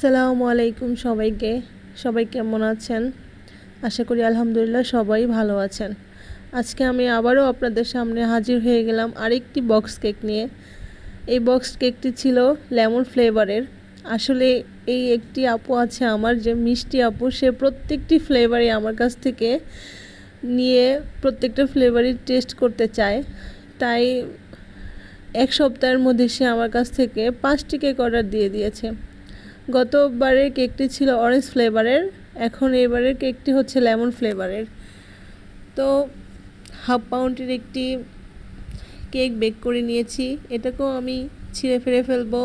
আসসালামু আলাইকুম সবাইকে। সবাই কেমন আছেন? আশা করি আলহামদুলিল্লাহ সবাই ভালো আছেন। আজকে আমি আবারও আপনাদের সামনে হাজির হয়ে গেলাম আরেকটি বক্স কেক নিয়ে। এই বক্স কেকটি ছিল লেমন ফ্লেভারের। আসলে এই একটি আপু আছে আমার, যে মিষ্টি আপু, সে প্রত্যেকটি ফ্লেভারই আমার কাছ থেকে নিয়ে প্রত্যেকটা ফ্লেভারই টেস্ট করতে চায়। তাই এক সপ্তাহের মধ্যে সে আমার কাছ থেকে 5টি কেক অর্ডার দিয়ে দিয়েছে। গতবারের কেকটি ছিল অরেঞ্জ ফ্লেভারের, এখন এবারের কেকটি হচ্ছে লেমন ফ্লেভারের। তো হাফ পাউন্ডের একটি কেক বেক করে নিয়েছি, এটাকেও আমি ছিঁড়ে ফেলে ফেলবো,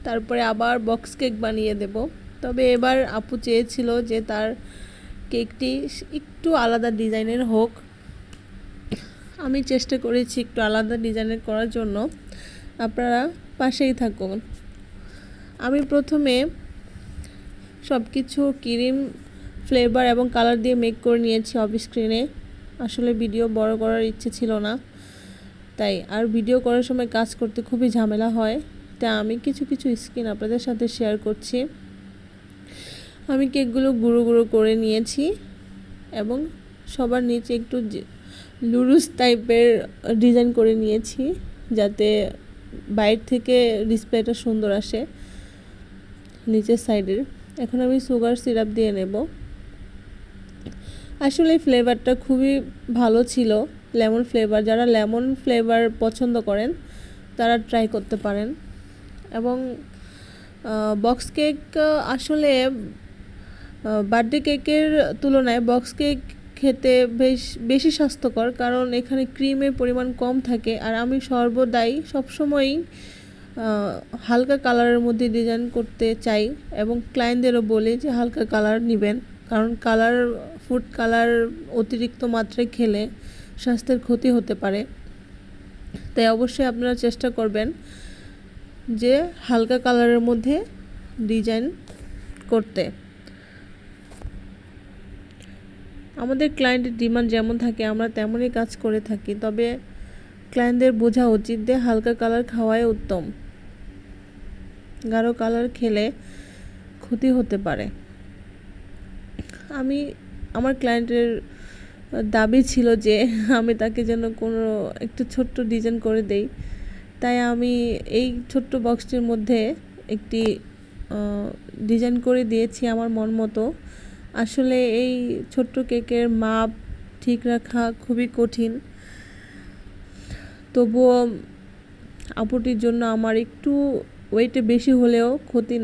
তারপরে আবার বক্স কেক বানিয়ে দেব। তবে এবার আপু চেয়েছিল যে তার কেকটি একটু আলাদা ডিজাইনের হোক। আমি চেষ্টা করেছি একটু আলাদা ডিজাইনের করার জন্য, আপনারা পাশেই থাকুন। আমি প্রথমে সব কিছু ক্রিম, ফ্লেভার এবং কালার দিয়ে মেক করে নিয়েছি অফ স্ক্রিনে। আসলে ভিডিও বড় করার ইচ্ছে ছিল না, তাই আর ভিডিও করার সময় কাজ করতে খুবই ঝামেলা হয়, তাই আমি কিছু কিছু স্ক্রিন আপনাদের সাথে শেয়ার করছি। আমি কেকগুলো গুঁড়ো গুঁড়ো করে নিয়েছি এবং সবার নিচে একটু লুরুস টাইপের ডিজাইন করে নিয়েছি, যাতে বাইরে থেকে ডিসপ্লেটা সুন্দর আসে নিচের সাইডের। এখন আমি সুগার সিরাপ দিয়ে নেব। আসলে ফ্লেভারটা খুবই ভালো ছিল, লেমন ফ্লেভার। যারা লেমন ফ্লেভার পছন্দ করেন তারা ট্রাই করতে পারেন। এবং বক্স কেক আসলে বার্থডে কেকের তুলনায় বক্স কেক খেতে বেশি স্বাস্থ্যকর, কারণ এখানে ক্রিমের পরিমাণ কম থাকে। আর আমি সর্বদাই সবসময়ই হালকা কালারের মধ্যে ডিজাইন করতে চাই এবং ক্লায়েন্টদেরও বলি যে হালকা কালার নেবেন, কারণ ফুড কালার অতিরিক্ত মাত্রায় খেলে স্বাস্থ্যের ক্ষতি হতে পারে। তাই অবশ্যই আপনারা চেষ্টা করবেন যে হালকা কালারের মধ্যে ডিজাইন করতে। আমাদের ক্লায়েন্টের ডিমান্ড যেমন থাকে আমরা তেমনই কাজ করে থাকি, তবে ক্লায়েন্টদের বোঝা উচিত যে হালকা কালার খাওয়াই উত্তম, গাঢ় কালার খেলে ক্ষতি হতে পারে। আমার ক্লায়েন্টের দাবি ছিল যে আমি তাকে যেন কোনো একটু ছোট্ট ডিজাইন করে দেই, তাই আমি এই ছোট্ট বক্সটির মধ্যে একটি ডিজাইন করে দিয়েছি আমার মন মতো। আসলে এই ছোট্ট কেকের মাপ ঠিক রাখা খুবই কঠিন, তবুও আপুটির জন্য আমার একটু ওয়েটে বেশি হলেও ক্ষতি নেই।